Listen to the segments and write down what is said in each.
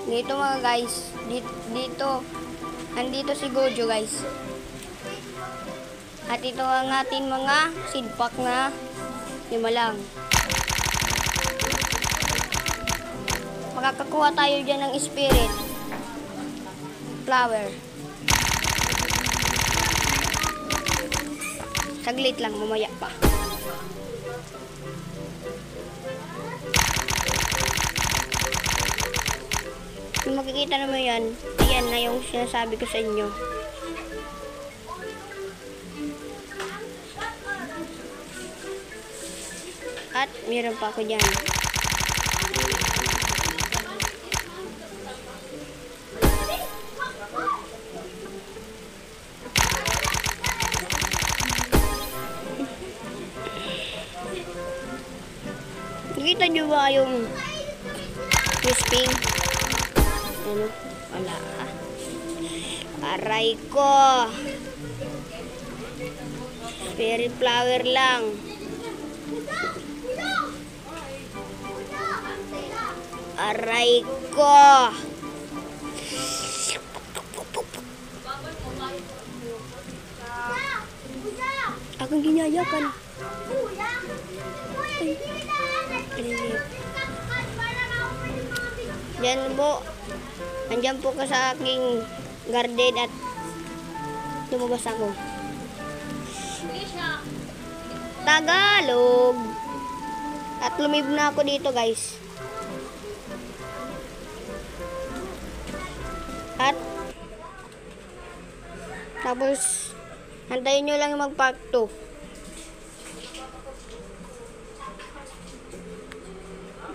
Dito mga guys. Dito. Andito si Gojo guys. At ito ang ating mga seed pack na 5 lang. Makakakuha tayo dyan ng spirit flower. Saglit lang, mamaya pa. Kung makikita naman yan, ayan na yung sinasabi ko sa inyo. At meron pa ako dyan. Nakita nyo ba yung crisping? Ano? Wala. Aray ko. Fairy flower lang. Aray ko. Akong ginayakan. Diyan po. Andyan po ka sa aking garden at lumabas ako. Tagalog. At lumib na ako dito guys. At tapos hantayin nyo lang yung mag-part 2.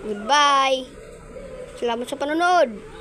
Goodbye. Salamat sa panonood.